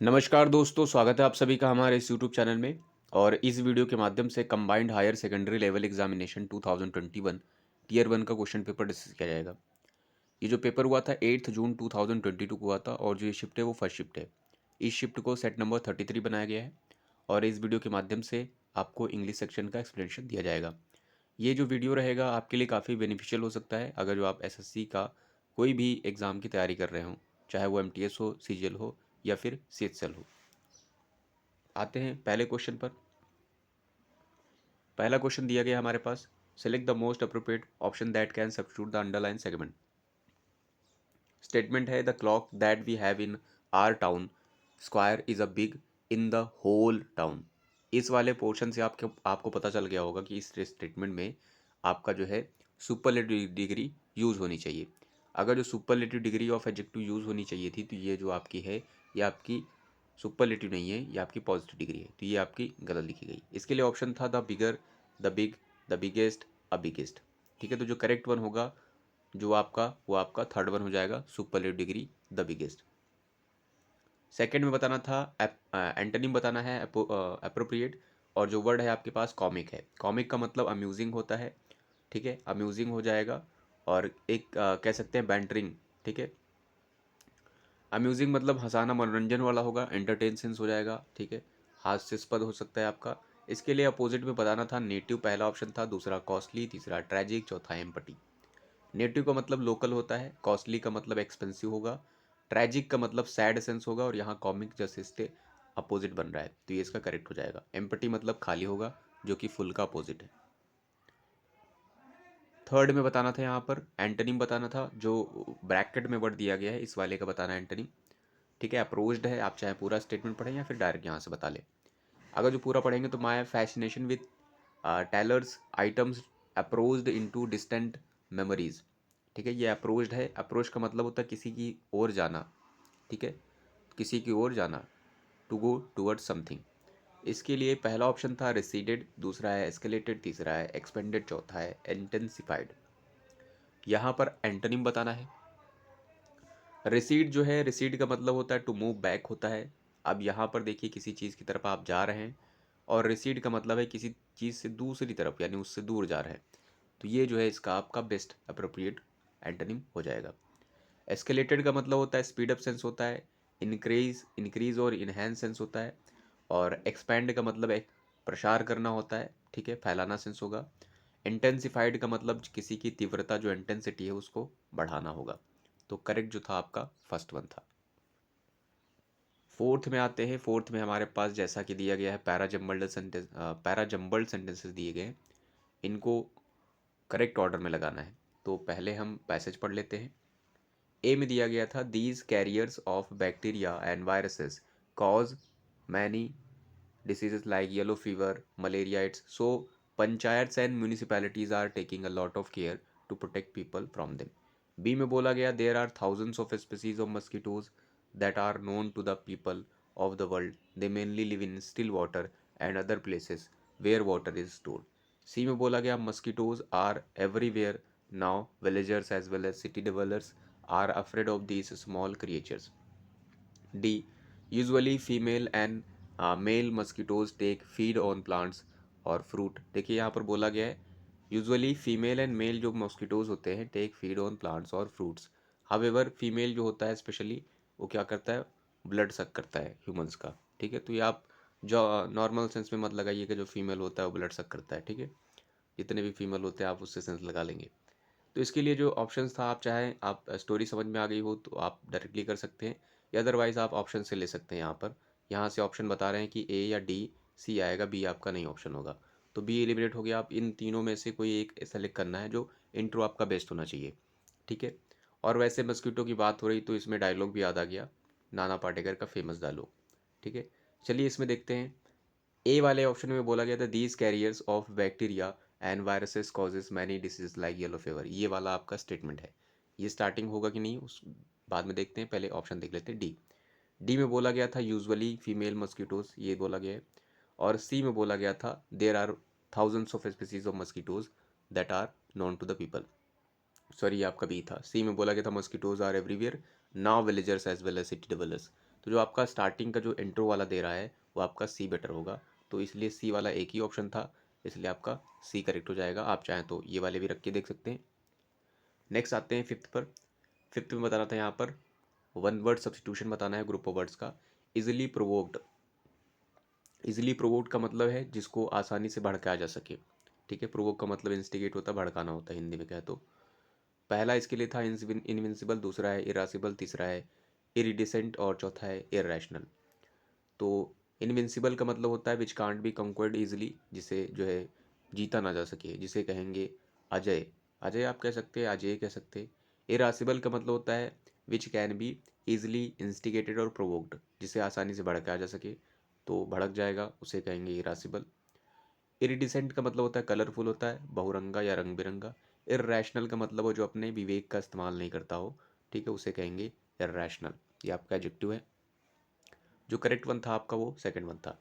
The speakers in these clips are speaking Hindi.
नमस्कार दोस्तों, स्वागत है आप सभी का हमारे इस यूट्यूब चैनल में। और इस वीडियो के माध्यम से combined higher secondary level examination 2021 tier 1 का क्वेश्चन पेपर डिस्कस किया जाएगा। ये जो पेपर हुआ था 8 जून 2022 को हुआ था और जो ये शिफ्ट है वो फर्स्ट शिफ्ट है। इस शिफ्ट को सेट नंबर 33 बनाया गया है और इस वीडियो के माध्यम से आपको इंग्लिश सेक्शन का एक्सप्लेनेशन दिया जाएगा। ये जो वीडियो रहेगा आपके लिए काफ़ी बेनिफिशियल हो सकता है अगर जो आप एसएससी का कोई भी एग्ज़ाम की तैयारी कर रहे हो, चाहे वो एमटीएस हो, सीजीएल हो या फिर सीएचएल हो। आते हैं पहले क्वेश्चन पर। पहला क्वेश्चन दिया गया हमारे पास, select the most appropriate option that can substitute the underline segment. Statement है the clock that we have in our town square is a big in the whole town. इस वाले पोर्शन से आपको पता चल गया होगा कि इस स्टेटमेंट में आपका जो है सुपरलेटिव डिग्री यूज़ होनी चाहिए। अगर जो superlative degree of adjective use होनी चाहिए थी तो ये जो आपकी है ये आपकी सुपरलेटिव नहीं है, ये आपकी पॉजिटिव डिग्री है, तो ये आपकी गलत लिखी गई। इसके लिए ऑप्शन था the bigger, the big, the biggest, a biggest. ठीक है, तो जो करेक्ट वन होगा जो आपका वो आपका थर्ड वन हो जाएगा, superlative degree the biggest. Second में बताना था एंटोनिम बताना है अप्रोप्रिएट, और जो वर्ड है आपके पास कॉमिक है। कॉमिक का मतलब अम्यूजिंग होता है। ठीक है, अम्यूजिंग हो जाएगा। और एक कह सकते हैं बैंटरिंग। ठीक है, अम्यूजिंग मतलब हंसाना, मनोरंजन वाला होगा। एंटरटेन सेंस हो जाएगा। ठीक है, हास्यास्पद हो सकता है आपका। इसके लिए अपोजिट में बताना था नेटिव, पहला ऑप्शन था, दूसरा कॉस्टली, तीसरा ट्रैजिक, चौथा एम्पटी। नेटिव का मतलब लोकल होता है, कॉस्टली का मतलब एक्सपेंसिव होगा, ट्रैजिक का मतलब सैड सेंस होगा, और यहाँ कॉमिक जस्ट से अपोजिट बन रहा है तो ये इसका करेक्ट हो जाएगा। एम्पटी मतलब खाली होगा, जो कि फुल का अपोजिट है। थर्ड में बताना था, यहाँ पर एंटोनिम बताना था, जो ब्रैकेट में वर्ड दिया गया है इस वाले का बताना है एंटोनिम। ठीक है, अप्रोच्ड है, आप चाहे पूरा स्टेटमेंट पढ़ें या फिर डायरेक्ट यहाँ से बता लें। अगर जो पूरा पढ़ेंगे तो my fascination with tailors items approached into distant memories. ठीक है, ये अप्रोच्ड है। अप्रोच का मतलब होता है किसी की ओर जाना। ठीक है, किसी की ओर जाना, टू गो टूवर्ड्स समथिंग। इसके लिए पहला ऑप्शन था रिसीडेड, दूसरा है एस्केलेटेड, तीसरा है एक्सपेंडेड, चौथा है इंटेंसिफाइड। यहाँ पर एंटोनिम बताना है। रिसीड जो है, रिसीड का मतलब होता है टू मूव बैक होता है। अब यहाँ पर देखिए किसी चीज़ की तरफ आप जा रहे हैं, और रिसीड का मतलब है किसी चीज़ से दूसरी तरफ, यानी उससे दूर जा रहे हैं। तो ये जो है इसका आपका बेस्ट अप्रोप्रिएट एंटोनिम हो जाएगा। एस्केलेटेड का मतलब होता है स्पीड अप सेंस होता है, इंक्रीज इंक्रीज और इनहेंस सेंस होता है। और एक्सपैंड का मतलब एक प्रसार करना होता है। ठीक है, फैलाना सेंस होगा। इंटेंसिफाइड का मतलब किसी की तीव्रता, जो इंटेंसिटी है उसको बढ़ाना होगा। तो करेक्ट जो था आपका फर्स्ट वन था। फोर्थ में आते हैं। फोर्थ में हमारे पास जैसा कि दिया गया है पैरा जम्बल्ड सेंटेंसेस दिए गए हैं, इनको करेक्ट ऑर्डर में लगाना है। तो पहले हम पैसेज पढ़ लेते हैं। ए में दिया गया था these carriers of bacteria and viruses cause many diseases like yellow fever, malaria. So panchayats and municipalities are taking a lot of care to protect people from them. B में बोला गया there are thousands of species of mosquitoes that are known to the people of the world. They mainly live in still water and other places where water is stored. C में बोला गया mosquitoes are everywhere now. Villagers as well as city dwellers are afraid of these small creatures. D. Usually female and male mosquitoes take feed on plants और fruit. देखिए यहाँ पर बोला गया है यूजुअली फीमेल एंड मेल जो मॉस्किटोज होते हैं टेक फीड ऑन प्लांट्स और फ्रूट्स। हावेवर फीमेल जो होता है स्पेशली वो क्या करता है, ब्लड सक करता है ह्यूमंस का। ठीक है, तो ये आप जो नॉर्मल सेंस में मत लगाइए कि जो फीमेल होता है वो ब्लड सक करता है। ठीक है, जितने भी फीमेल होते हैं आप उससे सेंस लगा लेंगे। तो इसके लिए जो ऑप्शंस था, आप चाहें आप स्टोरी समझ में आ गई हो तो आप डायरेक्टली कर सकते हैं, या अदरवाइज़ आप ऑप्शन से ले सकते हैं। यहाँ से ऑप्शन बता रहे हैं कि ए या डी, सी आएगा, बी आपका नहीं ऑप्शन होगा। तो बी एलिमिनेट हो गया। आप इन तीनों में से कोई एक सेलेक्ट करना है, जो इंट्रो आपका बेस्ट होना चाहिए। ठीक है, और वैसे मस्कीटो की बात हो रही तो इसमें डायलॉग भी याद आ गया, नाना पाटेकर का फेमस डायलॉग। ठीक है, चलिए इसमें देखते हैं। ए वाले ऑप्शन में बोला गया था these carriers of bacteria and viruses causes many disease like yellow fever. ये वाला आपका स्टेटमेंट है। ये स्टार्टिंग होगा कि नहीं उस बाद में देखते हैं, पहले ऑप्शन देख लेते हैं। डी, डी में बोला गया था यूजुअली फीमेल मस्कीटोज, ये बोला गया है। और सी में बोला गया था there are thousands of species of mosquitoes that are known to the people. Sorry, ये आपका बी था। सी में बोला गया था mosquitoes are everywhere now villagers as well as city developers. तो जो आपका स्टार्टिंग का जो इंट्रो वाला दे रहा है वो आपका सी बेटर होगा, तो इसलिए सी वाला एक ही ऑप्शन था, इसलिए आपका सी करेक्ट हो जाएगा। आप चाहें तो ये वाले भी रख के देख सकते हैं। नेक्स्ट आते हैं फिफ्थ पर। फिफ्थ में बताना था यहाँ पर वन वर्ड सब्स्टिट्यूशन बताना है ग्रुप ऑफ वर्ड्स का। Easily provoked. इजिली प्रोवोक्ड का मतलब है जिसको आसानी से भड़काया जा सके, ठीक है। प्रोवोक का मतलब इंस्टिगेट होता है, भड़काना होता है हिंदी में कहे तो। पहला इसके लिए था इनविंसिबल, दूसरा है इरासिबल, तीसरा है इरिडिसेंट और चौथा है इररेशनल। तो इनविंसिबल का मतलब होता है which can't be conquered easily, जिसे जो है जीता ना जा सके, जिसे कहेंगे अजय। अजय आप कह सकते हैं, अजय कह सकते हैं। इरासिबल का मतलब होता है which can be easily instigated और प्रोवोक्ड, जिसे आसानी से भड़काया जा सके, तो भड़क जाएगा, उसे कहेंगे इरासिबल। इरिडिसेंट का मतलब होता है कलरफुल होता है, बहुरंगा या रंग बिरंगा। इर्रेशनल का मतलब हो जो अपने विवेक का इस्तेमाल नहीं करता हो, ठीक है, उसे कहेंगे इर्रेशनल। ये आपका एडजेक्टिव है। जो करेक्ट वन था आपका वो सेकंड वन था।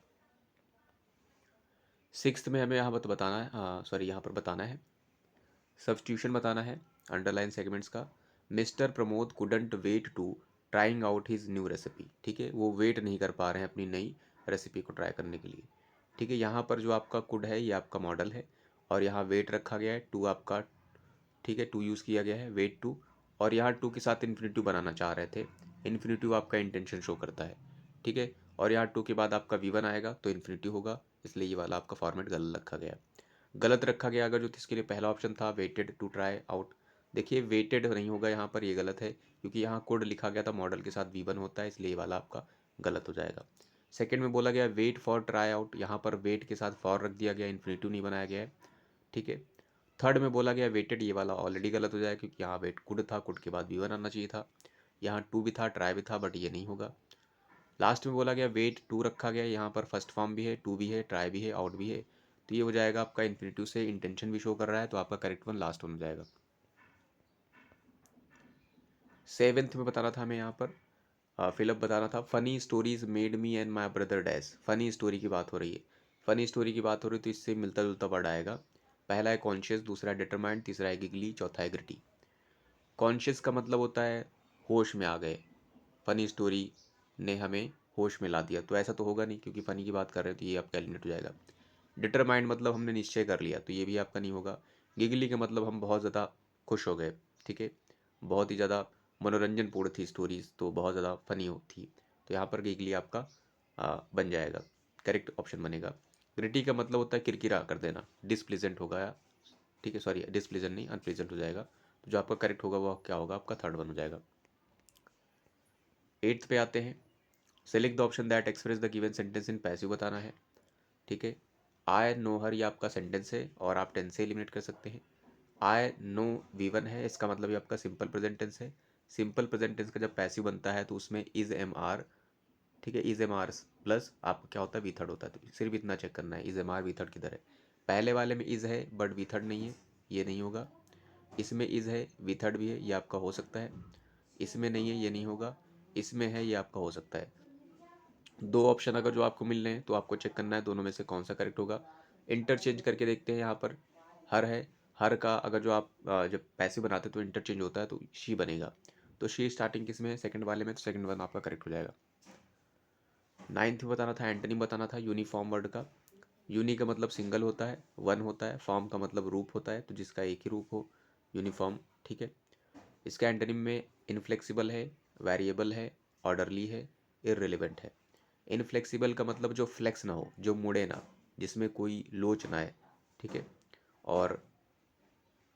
सिक्स्थ में हमें यहाँ पर बताना है, सॉरी यहाँ पर बताना है सब्स्टिट्यूशन बताना है अंडरलाइन सेगमेंट्स का। Mister Pramod couldn't wait to trying out his new recipe, ठीक है, वो वेट नहीं कर पा रहे हैं अपनी नई रेसिपी को ट्राई करने के लिए, ठीक है। यहाँ पर जो आपका कुड है ये आपका मॉडल है, और यहाँ वेट रखा गया है, टू आपका, ठीक है, टू यूज़ किया गया है, वेट टू। और यहाँ टू के साथ इन्फिनिटिव बनाना चाह रहे थे, इन्फिनिटिव आपका इंटेंशन शो करता है, ठीक है। और यहाँ टू के बाद आपका V1 आएगा तो इन्फिनिटिव होगा, इसलिए ये वाला आपका फॉर्मेट गलत रखा गया। गलत रखा गया अगर जो इसके लिए पहला ऑप्शन था वेटेड टू ट्राई आउट, देखिए वेटेड नहीं होगा यहाँ पर, ये गलत है क्योंकि यहाँ कोड लिखा गया था मॉडल के साथ V1 होता है, इसलिए ये वाला आपका गलत हो जाएगा। सेकंड में बोला गया वेट फॉर ट्राई आउट, यहाँ पर वेट के साथ फॉर रख दिया गया, इन्फिनिटिव नहीं बनाया गया है, ठीक है। थर्ड में बोला गया वेटेड, ये वाला ऑलरेडी गलत हो जाएगा क्योंकि यहाँ वेट कुड था, कुड के बाद V1 आना चाहिए था। यहाँ टू भी था, ट्राई भी था, बट ये नहीं होगा। लास्ट में बोला गया वेट टू रखा गया, यहाँ पर फर्स्ट फॉर्म भी है, टू भी है, ट्राई भी है, आउट भी है, तो ये हो जाएगा आपका इन्फिनिटिव से इंटेंशन भी शो कर रहा है, तो आपका करेक्ट वन लास्ट वन हो जाएगा। सेवेंथ में बताना था हमें यहाँ पर फिलअप बताना था funny stories made me and my brother dash. Funny story की बात हो रही है, फनी स्टोरी की बात हो रही है तो इससे मिलता जुलता वर्ड आएगा। पहला है कॉन्शियस, दूसरा है डिटरमाइंड, तीसरा है गिगली, चौथा है ग्रिटी। कॉन्शियस का मतलब होता है होश में आ गए, फनी स्टोरी ने हमें होश में ला दिया, तो ऐसा तो होगा नहीं क्योंकि फ़नी की बात कर रहे हैं, तो ये आपका एलिमिनेट हो जाएगा। डिटरमाइंड मतलब हमने निश्चय कर लिया, तो ये भी आपका नहीं होगा। गिगली का मतलब हम बहुत ज़्यादा खुश हो गए, ठीक है, बहुत ही ज़्यादा मनोरंजनपूर्ण थी स्टोरीज, तो बहुत ज़्यादा फनी हो थी, तो यहाँ पर गिगली आपका बन जाएगा, करेक्ट ऑप्शन बनेगा। ग्रिटी का मतलब होता है किरकिरा कर देना, डिसप्लीजेंट होगा, ठीक है, सॉरी डिसप्लीजेंट नहीं, अनप्लीजेंट हो जाएगा, तो जो आपका करेक्ट होगा वो क्या होगा, आपका थर्ड वन हो जाएगा। एट्थ पे आते हैं, select the option that express the given sentence in passive बताना है, ठीक है। आई नो हर ये आपका सेंटेंस है और आप टेंस से एलिमिनेट कर सकते हैं। आई नो V1 है, इसका मतलब ये आपका सिंपल प्रेजेंट टेंस है। सिंपल प्रेजेंट टेंस का जब पैसिव बनता है तो उसमें इज एम आर, ठीक है, इज एम आर प्लस आपका क्या होता है V3 होता है, तो सिर्फ इतना चेक करना है इज एम आर V3 किधर है। पहले वाले में इज है बट V3 नहीं है, ये नहीं होगा। इसमें इज है V3 भी है, ये आपका हो सकता है। इसमें नहीं है, ये नहीं होगा। इसमें है, ये आपका हो सकता है। दो ऑप्शन अगर जो आपको मिल रहे हैं तो आपको चेक करना है दोनों में से कौन सा करेक्ट होगा। इंटरचेंज करके देखते हैं, यहाँ पर हर है, हर का अगर जो आप जब पैसे बनाते तो इंटरचेंज होता है तो शी बनेगा, तो शी स्टार्टिंग किस में है, सेकंड वाले में, तो सेकंड वन आपका करेक्ट हो जाएगा। नाइन्थ में बताना था एंटोनिम बताना था यूनिफॉर्म वर्ड का। यूनी का मतलब सिंगल होता है, वन होता है, फॉर्म का मतलब रूप होता है, तो जिसका एक ही रूप हो, यूनिफॉर्म, ठीक है। इसका एंटोनिम में इनफ्लेक्सिबल है, वेरिएबल है, ऑर्डरली है, इररिलेवेंट है। इनफ्लेक्सिबल का मतलब जो फ्लेक्स ना हो, जो मुड़े ना, जिसमें कोई लोच ना है, ठीक है। और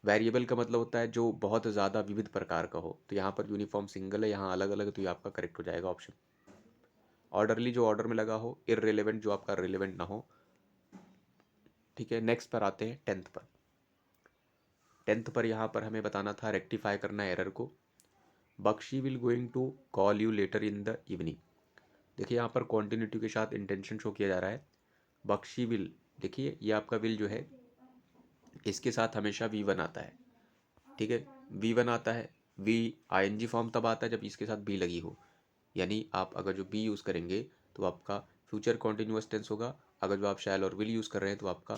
वेरिएबल का मतलब होता है जो बहुत ज़्यादा विविध प्रकार का हो, तो यहाँ पर यूनिफॉर्म सिंगल है, यहाँ अलग अलग है, तो ये आपका करेक्ट हो जाएगा ऑप्शन। ऑर्डरली जो ऑर्डर में लगा हो, इररिलेवेंट जो आपका रिलेवेंट ना हो, ठीक है। नेक्स्ट पर आते हैं टेंथ पर। टेंथ पर यहाँ पर हमें बताना था रेक्टिफाई करना एरर को। Bakshi will going to call you later in the evening, देखिए यहाँ पर कॉन्टिन्यूटी के साथ इंटेंशन शो किया जा रहा है। बख्शी विल, देखिए ये आपका विल जो है इसके साथ हमेशा V1 आता है, ठीक है, V1 आता है। ING फॉर्म तब आता है जब इसके साथ बी लगी हो, यानी आप अगर जो बी यूज़ करेंगे तो आपका फ्यूचर कॉन्टिन्यूअस टेंस होगा। अगर जो आप शैल और विल यूज़ कर रहे हैं तो आपका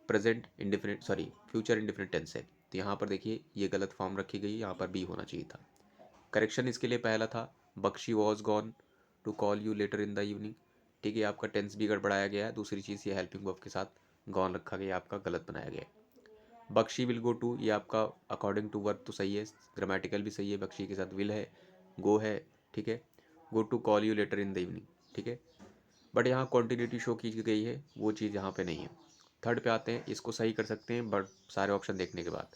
present indefinite, sorry future indefinite tense है। तो यहाँ पर देखिए ये गलत फॉर्म रखी गई, यहाँ पर बी होना चाहिए था। करेक्शन इसके लिए पहला था Bakshi was gone, to call you later in the evening, ठीक है, आपका टेंस भी गड़बड़ाया गया है। दूसरी चीज़ ये हेल्पिंग वर्ब के साथ गॉन रखा गया, आपका गलत बनाया गया है। बख्शी विल गो टू, ये आपका अकॉर्डिंग टू वर्ब तो सही है, ग्रामेटिकल भी सही है, बख्शी के साथ विल है, गो है, ठीक है। Go to call you later in the evening, ठीक है। बट यहाँ कॉन्टिन्यूटी शो की गई है, वो चीज़ यहाँ पे नहीं है। थर्ड पे आते हैं, इसको सही कर सकते हैं बट सारे ऑप्शन देखने के बाद।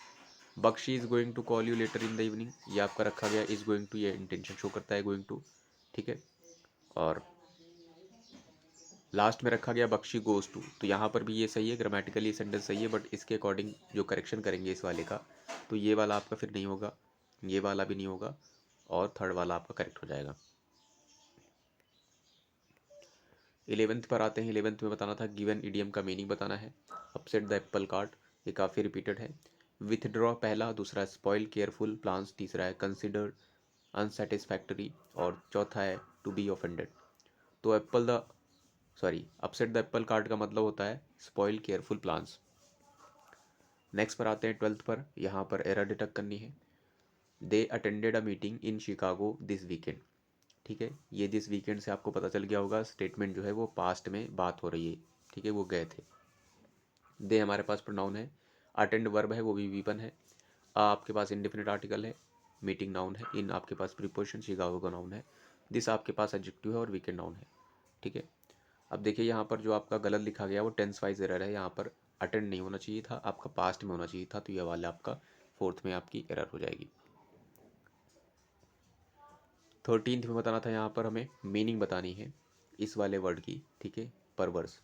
Bakshi is going to call you later in the evening, ये आपका रखा गया इज़ गोइंग टू, ये इंटेंशन शो करता है गोइंग टू, ठीक है। और लास्ट में रखा गया बख्शी गोज़ टू, तो यहाँ पर भी ये सही है, ग्रामेटिकली सेंटेंस सही है, बट इसके अकॉर्डिंग जो करेक्शन करेंगे इस वाले का, तो ये वाला आपका फिर नहीं होगा, ये वाला भी नहीं होगा, और थर्ड वाला आपका करेक्ट हो जाएगा। 11th पर आते हैं। 11th में बताना था गिवन इडियम का मीनिंग बताना है। अपसेट द एप्पल कार्ट, ये काफ़ी रिपीटेड है। विथड्रॉ पहला, दूसरा स्पॉइल केयरफुल प्लान्स, तीसरा है कंसिडर अनसेटिस्फैक्टरी, और चौथा है टू बी ऑफेंडेड। तो अपसेट द एप्पल कार्ट का मतलब होता है स्पॉइल केयरफुल प्लान्स। नेक्स्ट पर आते हैं 12th पर, यहाँ पर एरर डिटेक्ट करनी है। They attended a meeting in Chicago this weekend, ठीक है, ये दिस वीकेंड से आपको पता चल गया होगा, स्टेटमेंट जो है वो पास्ट में बात हो रही है, ठीक है, वो गए थे। दे हमारे पास प्रोनाउन है, अटेंड वर्ब है, वो भी वीपन है। आपके पास इंडेफिनिट आर्टिकल है, मीटिंग नाउन है, इन आपके पास प्रीपोजिशन शिकागो का नाउन है, दिस आपके पास एडजेक्टिव है, और वीकेंड नाउन है, ठीक है। अब देखिए यहाँ पर जो आपका गलत लिखा गया वो टेंस वाइज एरर है, यहाँ पर अटेंड नहीं होना चाहिए था, आपका पास्ट में होना चाहिए था, तो ये वाला आपका फोर्थ में आपकी एरर हो जाएगी। 13th में बताना था, यहाँ पर हमें मीनिंग बतानी है इस वाले वर्ड की, ठीक है, perverse.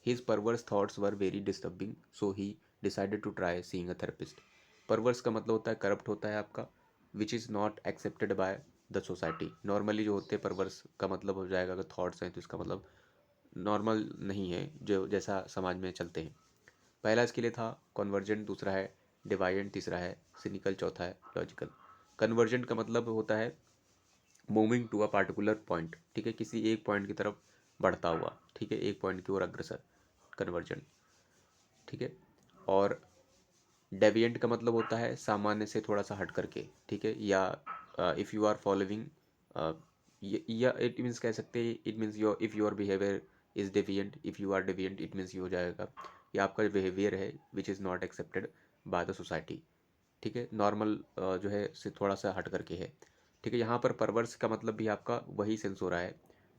His perverse thoughts were very disturbing, so he decided to try seeing a therapist. Perverse का मतलब होता है करप्ट होता है आपका, which is not accepted by the society. Normally जो होते हैं परवर्स का मतलब हो जाएगा, अगर थॉट्स हैं तो इसका मतलब नॉर्मल नहीं है, जो जैसा समाज में चलते हैं। पहला इसके लिए था कन्वर्जेंट, दूसरा है डिवाइडेंट, तीसरा है सिनिकल, चौथा है लॉजिकल। कन्वर्जेंट का मतलब होता है moving to a particular point, ठीक है, किसी एक पॉइंट की तरफ बढ़ता हुआ, ठीक है, एक पॉइंट की ओर अग्रसर, कन्वर्जन, ठीक है। और डेविएंट का मतलब होता है सामान्य से थोड़ा सा हट करके, ठीक है, या इफ़ यू आर फॉलोइंग, या इट मीन्स कह सकते हैं, it means your if your behaviour is deviant, if you are deviant it means ये हो जाएगा ये आपका बिहेवियर है which is not accepted by the society, ठीक है, नॉर्मल जो है से थोड़ा सा हट करके है, ठीक है। यहाँ पर परवर्स का मतलब भी आपका वही सेंस हो रहा है,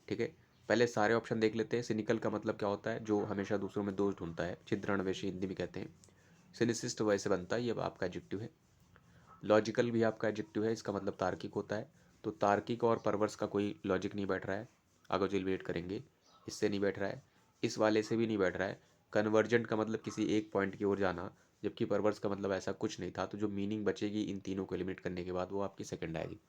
ठीक है। पहले सारे ऑप्शन देख लेते हैं। सिनिकल का मतलब क्या होता है, जो हमेशा दूसरों में दोष ढूंढता है, छिद्रनवेशी हिंदी में कहते हैं। सिनिसिस्ट वैसे बनता है, ये आपका एडजेक्टिव है। लॉजिकल भी आपका एडजेक्टिव है, इसका मतलब तार्किक होता है। तो तार्किक और परवर्स का कोई लॉजिक नहीं बैठ रहा है, आगे जो वेट करेंगे, इससे नहीं बैठ रहा है, इस वाले से भी नहीं बैठ रहा है। कन्वर्जेंट का मतलब किसी एक पॉइंट की ओर जाना, जबकि परवर्स का मतलब ऐसा कुछ नहीं था। तो जो मीनिंग बचेगी इन तीनों को एलिमिनेट करने के बाद वो आपकी सेकंड आएगी।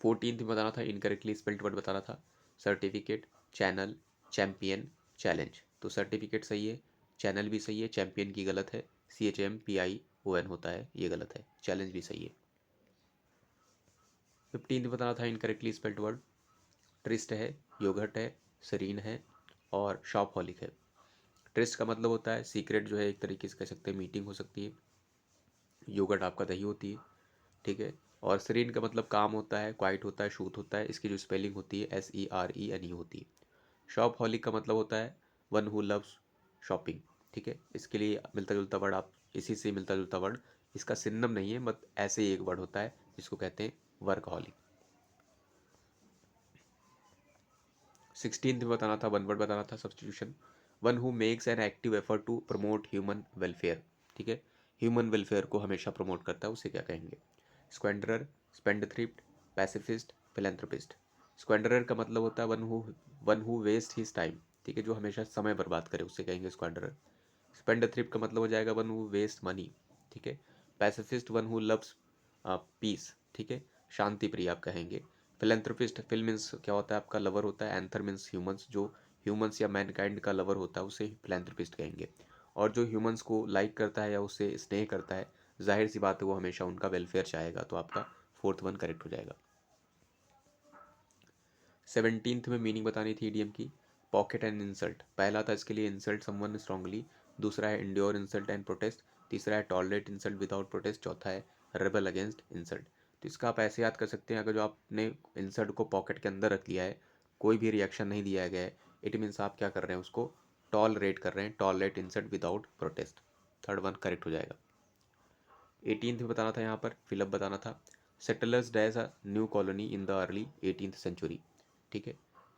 14th में बताना था, इनकरेक्टली स्पेल्ड वर्ड बताना था, सर्टिफिकेट, चैनल, चैम्पियन, चैलेंज। तो सर्टिफिकेट सही है, चैनल भी सही है, चैम्पियन की गलत है, CHMPION होता है, ये गलत है, चैलेंज भी सही है। 15th में बताना था, इनकरेक्टली स्पेल्ड वर्ड, ट्रिस्ट है, योगर्ट है, सरीन है, और शॉपहॉलिक है। ट्रिस्ट का मतलब होता है सीक्रेट, जो है एक तरीके से कह सकते हैं मीटिंग हो सकती है। योगर्ट आपका दही होती है, ठीक है। और सरीन का मतलब काम होता है, क्वाइट होता है, शूट होता है, इसकी जो स्पेलिंग होती है SERENE होती है। शॉप हॉलिक का मतलब होता है वन हु लव्स शॉपिंग, ठीक है। इसके लिए मिलता जुलता वर्ड, आप इसी से मिलता जुलता वर्ड, इसका सिनोनिम नहीं है, बट ऐसे ही एक वर्ड होता है जिसको कहते हैं वर्कहॉलिक। 16th में बताना था, वन वर्ड बताना था, substitution. One who makes an active effort to promote human welfare, ठीक है, ह्यूमन वेलफेयर को हमेशा प्रमोट करता है, उसे क्या कहेंगे। Squanderer, spendthrift, pacifist, philanthropist. Squanderer का मतलब होता है one who waste his time, ठीक है, जो हमेशा समय बर्बाद करे, उससे कहेंगे स्क्वेंडरर। स्पेंडथ्रिफ्ट का मतलब हो जाएगा वन हु वेस्ट मनी, ठीक है। Pacifist one who loves peace, ठीक है, शांति प्रिय आप कहेंगे। फिलेंथ्रोपिस्ट, फिल मीन्स क्या होता है आपका लवर होता है, एंथर मीन्स ह्यूमंस, जो ह्यूमंस या मैनकाइंड का लवर होता है उसे फिलेंथ्रोपिस्ट कहेंगे। और जो ह्यूमंस को लाइक करता है या उससे स्नेह करता है, जाहिर सी बात है वो हमेशा उनका वेलफेयर चाहेगा, तो आपका फोर्थ वन करेक्ट हो जाएगा। 17th में मीनिंग बतानी थी इडियम की। पॉकेट एंड इंसल्ट, पहला था इसके लिए इंसल्ट समवन स्ट्रांगली, दूसरा है इंड्योर इंसल्ट एंड प्रोटेस्ट, तीसरा है टॉलरेट इंसल्ट विदाउट प्रोटेस्ट, चौथा है रेबल अगेंस्ट इंसल्ट। तो इसका आप ऐसे याद कर सकते हैं, अगर जो आपने इंसर्ट को पॉकेट के अंदर रख लिया है, कोई भी रिएक्शन नहीं दिया गया है, इट मीन्स आप क्या कर रहे हैं, उसको टॉलरेट कर रहे हैं, tolerate insert without protest. Third one correct हो जाएगा। 18th में बताना था, यहाँ पर फिलअप बताना था। Settlers dash a new colony in the early 18th century. ठीक है,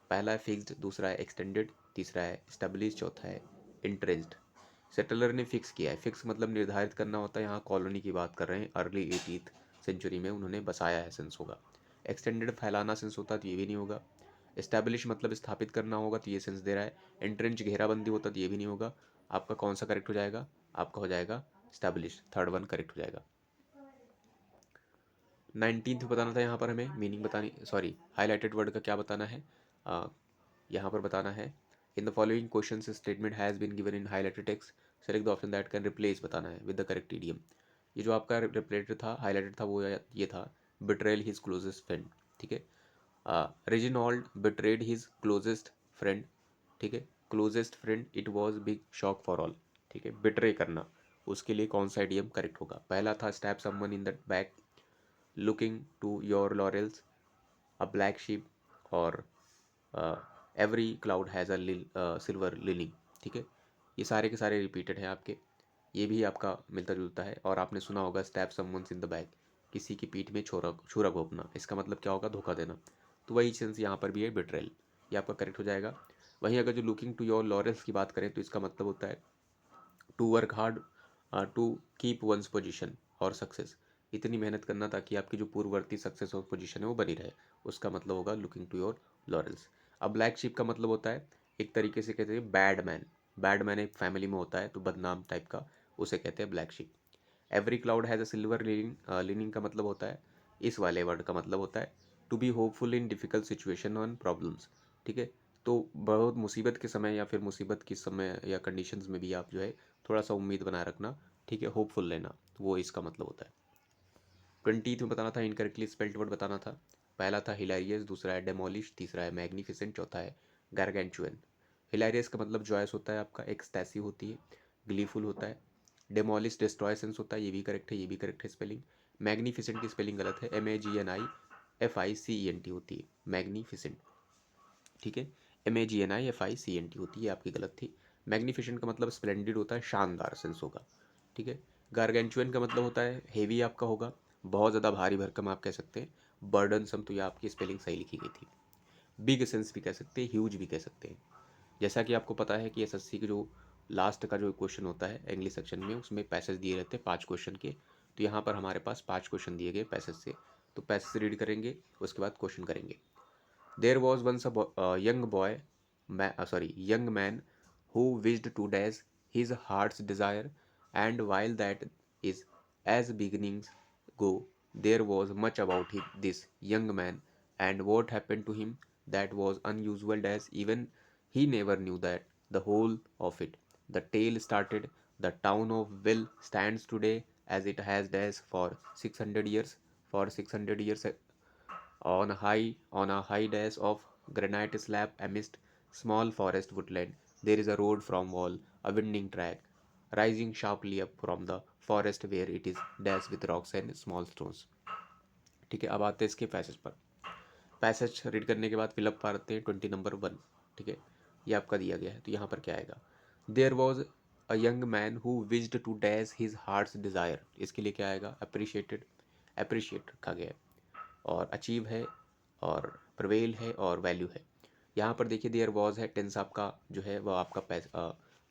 पहला है फिक्स्ड, दूसरा है एक्सटेंडेड, तीसरा है स्टेब्लिश, चौथा है इंट्रेंस्ड। सेटलर ने फिक्स किया है, फिक्स मतलब निर्धारित करना होता है, यहाँ कॉलोनी की बात कर रहे हैं, अर्ली 18th सेंचुरी में उन्होंने बसाया है, सेंस होगा। एक्सटेंडेड फैलाना सेंस होता तो ये भी नहीं होगा। एस्टैब्लिश मतलब स्थापित करना होगा, तो ये सेंस दे रहा है। एंट्रेंच घेराबंदी होता तो ये भी नहीं होगा। आपका कौन सा करेक्ट हो जाएगा, आपका हो जाएगा स्टैब्लिश, थर्ड वन करेक्ट हो जाएगा। 19th बताना था, यहाँ पर हमें मीनिंग बतानी, सॉरी हाईलाइटेड वर्ड का क्या बताना है, यहाँ पर बताना है। In the following question statement has been given in highlighted text, select the option that can replace बताना है विद द करेक्ट इडियम। ये जो आपका रिप्लेटेड था, हाईलाइटेड था, वो ये था बिट्रेल हिज क्लोजेस्ट फ्रेंड। ठीक है, Reginald betrayed his closest friend. ठीक है, closest friend, it was big shock for all. ठीक है, बिट्रे करना, उसके लिए कौन सा इडियम करेक्ट होगा। पहला था stab someone in the back, looking to your laurels, a black sheep, और every cloud has a silver lining. ठीक है, ये सारे के सारे रिपीटेड हैं आपके, ये भी आपका मिलता जुलता है। और आपने सुना होगा stab someone's in the back, किसी की पीठ में छुरा घोंपना, इसका मतलब क्या होगा, धोखा देना। तो वही सेंस यहाँ पर भी है, बिट्रेल, ये आपका करेक्ट हो जाएगा। वहीं अगर जो लुकिंग टू योर लॉरेल्स की बात करें, तो इसका मतलब होता है to work hard to keep one's position और सक्सेस, इतनी मेहनत करना ताकि आपकी जो पूर्ववर्ती सक्सेस और पोजीशन है वो बनी रहे, उसका मतलब होगा लुकिंग टू योर लॉरेल्स। अब ब्लैक शिप का मतलब होता है, एक तरीके से कहते हैं बैड मैन, बैड मैन एक फैमिली में होता है तो बदनाम टाइप का, उसे कहते हैं black ship. Every cloud has a silver leaning, leaning का मतलब होता है, इस वाले वर्ड का मतलब होता है to be hopeful in difficult situation on problems. ठीक है, तो बहुत मुसीबत के समय या फिर मुसीबत के समय या कंडीशंस में भी आप जो है थोड़ा सा उम्मीद बनाए रखना। ठीक है, होपफुल लेना, तो वो इसका मतलब होता है। 20th में बताना था, इनकरेक्टली स्पेल्ड वर्ड बताना था। पहला था हिलारियस, दूसरा है डेमोलिश, तीसरा है मैग्निफिसेंट, चौथा है गारगेंचुअन। हिलारियस का मतलब जॉयस होता है आपका, एक्सटैसी होती है, ग्लीफुल होता है। डेमोलिश डिस्ट्रॉयसेंस होता है, ये भी करेक्ट है, ये भी करेक्ट है स्पेलिंग। मैग्निफिसेंट की स्पेलिंग गलत है, MAGNIFICENT होती है, मैग्निफिसेंट। ठीक है, MAGNIFICENT होती है, आपकी गलत थी। मैग्निफिसेंट का मतलब स्प्लेंडेड होता है, शानदार सेंस होगा। ठीक है, गारगेंचुअन का मतलब होता है हेवी आपका होगा, बहुत ज़्यादा भारी भरकम आप कह सकते हैं। बर्डनसम, तो ये आपकी स्पेलिंग सही लिखी गई थी। बिग सेंस भी कह सकते हैं, ह्यूज भी कह सकते हैं। जैसा कि आपको पता है कि SSC के जो लास्ट का जो क्वेश्चन होता है इंग्लिश सेक्शन में, उसमें पैसेज दिए रहते हैं 5 क्वेश्चन के, तो यहाँ पर हमारे पास 5 क्वेश्चन दिए गए पैसेज से, तो पैसेज रीड करेंगे, उसके बाद क्वेश्चन करेंगे। There was once a young boy, young man who wished to dash his heart's desire, and while that is as beginnings go, there was much about this young man, and what happened to him that was unusual, dash even he never knew that the whole of it. The tale started. The town of Will stands today as it has dash for 600 years. For 600 years on a high dash of granite slab amidst small forest woodland, there is a road from wall, a winding track, rising sharply up from the forest where it is dashed with rocks and small stones. ठीक है, अब आते हैं इसके पैसेज पर। पैसेज रीड करने के बाद फिलअप पाते हैं 20 नंबर 1। ठीक है, ये आपका दिया गया है, तो यहाँ पर क्या आएगा, there was a young man who wished to dash his heart's desire, इसके लिए क्या आएगा, अप्रिशिएटेड, अप्रिशिएट रखा गया है, और अचीव है, और प्रिवेल है, और वैल्यू है। यहाँ पर देखिए देयर वॉज है, टेंस आपका जो है वो आपका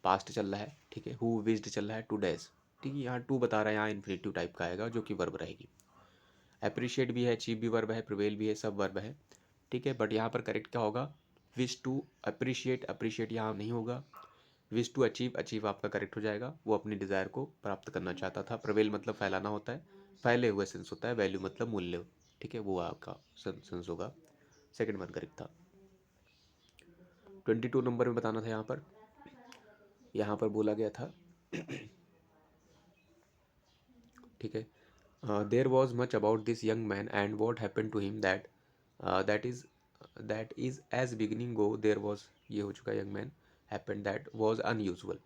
पास्ट चल रहा है। ठीक है, हु विज्ड चल रहा है, टू डैश। ठीक है, यहाँ टू बता रहा है, यहाँ इन्फिनेटिव टाइप का आएगा जो कि वर्ब रहेगी। अप्रिशिएट भी है, अचीव भी वर्ब है, प्रिवेल भी है, सब वर्ब है। ठीक है, बट यहाँ पर करेक्ट क्या होगा, विश टू अप्रिशिएट, अप्रिशिएट यहाँ नहीं होगा। विश टू अचीव, अचीव आपका करेक्ट हो जाएगा, वो अपनी डिज़ायर को प्राप्त करना चाहता था। प्रिवेल मतलब फैलाना होता है, फैले हुए सेंस होता है। वैल्यू मतलब मूल्य। ठीक है, वो आपका सेंस होगा, सेकंड वन करेक्ट था। 22 नंबर में बताना था, यहाँ पर बोला गया था, ठीक है, there was much about this young man and what happen to him that is as beginning go, there was, ये हो चुका young man, happen that was unusual,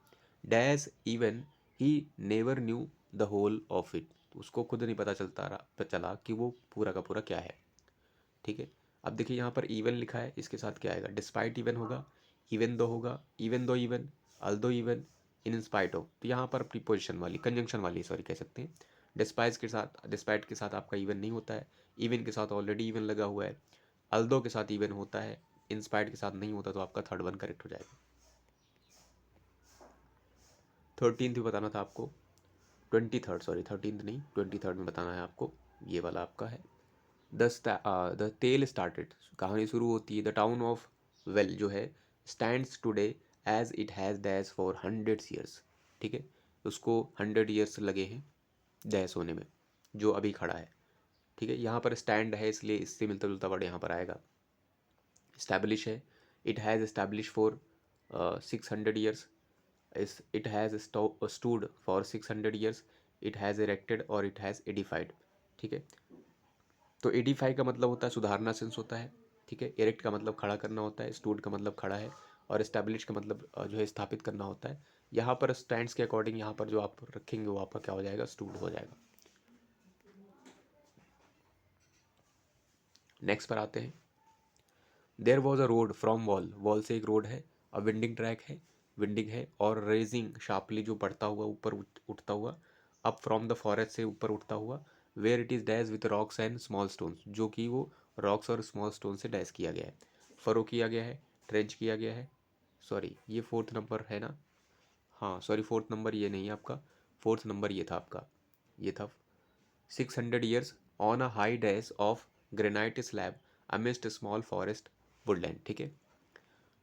dash even he never knew the whole of it. तो उसको खुद नहीं पता चला कि वो पूरा का पूरा क्या है। ठीक है, अब देखिए यहाँ पर इवन लिखा है, इसके साथ क्या आएगा, डिस्पाइट इवन होगा, इवन दो होगा, even though even, although even, in spite of. तो यहाँ पर प्रीपोजिशन वाली, कंजंक्शन वाली सॉरी कह सकते हैं। डिस्पाइट के साथ आपका इवन नहीं होता है, इवन के साथ ऑलरेडी इवन लगा हुआ है, अल्दो के साथ इवन होता है, इन स्पाइट के साथ नहीं होता, तो आपका थर्ड वन करेक्ट हो जाएगा। 13th भी बताना था आपको, 23rd सॉरी, 13th नहीं 23rd में बताना है आपको, ये वाला आपका है। द टेल स्टार्टेड, कहानी शुरू होती है, द टाउन ऑफ वेल जो है stands today as it has dash for 100 years। ठीक है, उसको 100 years लगे हैं डैश होने में, जो अभी खड़ा है। ठीक है, यहाँ पर स्टैंड है इसलिए इससे मिलता जुलता वर्ड यहाँ पर आएगा। इस्टेब्लिश है, it has establish for 600 years, it has stood for 600 years, it has erected और इट हैज़ एडिफाइड। ठीक है, तो एडिफाई का मतलब होता है सुधारना सेंस होता है। ठीक है, इरेक्ट का मतलब खड़ा करना होता है, स्टूड का मतलब खड़ा है, और एस्टैब्लिश का मतलब जो है स्थापित करना होता है। यहाँ पर स्टैंड्स के अकॉर्डिंग यहाँ पर जो आप रखेंगे वो आपका क्या हो जाएगा, स्टूड हो जाएगा। नेक्स्ट पर आते हैं। There was a road from wall, wall से एक रोड है, अ विंडिंग ट्रैक है, विंडिंग है, और रेजिंग शार्पली जो बढ़ता हुआ ऊपर उठता हुआ, अप फ्रॉम द फॉरेस्ट से ऊपर उठता हुआ, where it is dash with rocks and small stones, जो कि वो रॉक्स और स्मॉल स्टोन से डैश किया गया है, फरो किया गया है, ट्रेंच किया गया है। सॉरी ये 4th नंबर है ना, हाँ सॉरी 4th नंबर ये नहीं है आपका, 4th नंबर ये था आपका, ये था 600 years on a high dash of granite slab amidst small forest Woodland. ठीक है,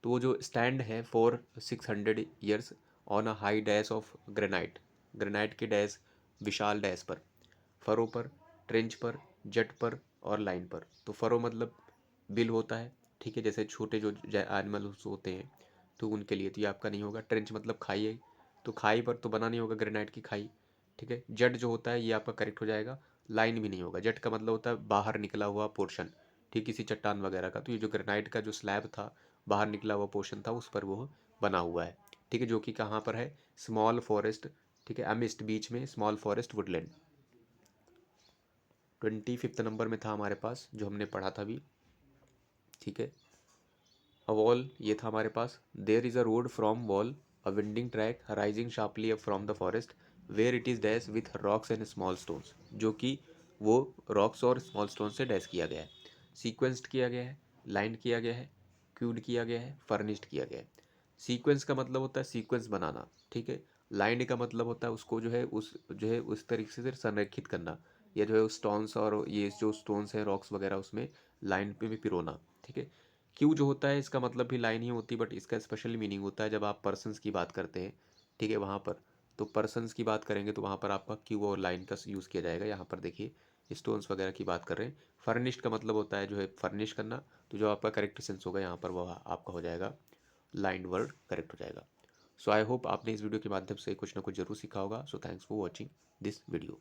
तो वो जो स्टैंड है for 600 years on a high dash of granite, granite के डैश विशाल डैश पर, फरो पर, ट्रेंच पर, जट पर और लाइन पर। तो फरो मतलब बिल होता है, ठीक है, जैसे छोटे जो एनिमल्स होते हैं तो उनके लिए, तो ये आपका नहीं होगा। ट्रेंच मतलब खाई है, तो खाई पर तो बना नहीं होगा ग्रेनाइट की खाई। ठीक है, जट जो होता है ये आपका करेक्ट हो जाएगा। लाइन भी नहीं होगा, जट का मतलब होता है बाहर निकला हुआ पोर्शन, ठीक, किसी चट्टान वगैरह का। तो ये जो ग्रेनाइट का जो स्लैब था, बाहर निकला हुआ पोर्शन था, उस पर वो बना हुआ है। ठीक है, जो कि कहाँ पर है, स्मॉल फॉरेस्ट, ठीक है, अमिस्ट बीच में small forest Woodland. 25th number में था हमारे पास जो हमने पढ़ा था अभी। ठीक है, अ वॉल ये था हमारे पास, there is a road from wall, a winding track rising sharply up from the forest, where it is dash with rocks and small stones, जो कि वो रॉक्स और स्मॉल स्टोन से डैश किया गया है। सीक्वेंस्ड किया गया है, लाइन किया गया है, क्यूड किया गया है, फर्निश्ड किया गया है। सीक्वेंस का मतलब होता है सीक्वेंस बनाना, ठीक है। लाइन का मतलब होता है उसको जो है उस तरीके से संरेखित करना, या जो है उस स्टोन्स और ये जो स्टोन्स हैं रॉक्स वगैरह उसमें लाइन पे भी पिरोना। ठीक है, क्यू जो होता है इसका मतलब भी लाइन ही होती है, बट इसका स्पेशल मीनिंग होता है जब आप पर्सन्स की बात करते हैं। ठीक है, वहाँ पर तो पर्सन्स की बात करेंगे तो वहाँ पर आपका क्यू और लाइन का यूज़ किया जाएगा। यहाँ पर देखिए स्टोन्स वगैरह की बात कर रहे हैं। फर्निश्ड का मतलब होता है जो है फर्निश करना, तो जो आपका करेक्ट सेंस होगा यहाँ पर वह आपका हो जाएगा लाइन वर्ड करेक्ट हो जाएगा। सो आई होप आपने इस वीडियो के माध्यम से कुछ ना कुछ जरूर सीखा होगा। So thanks for watching this video.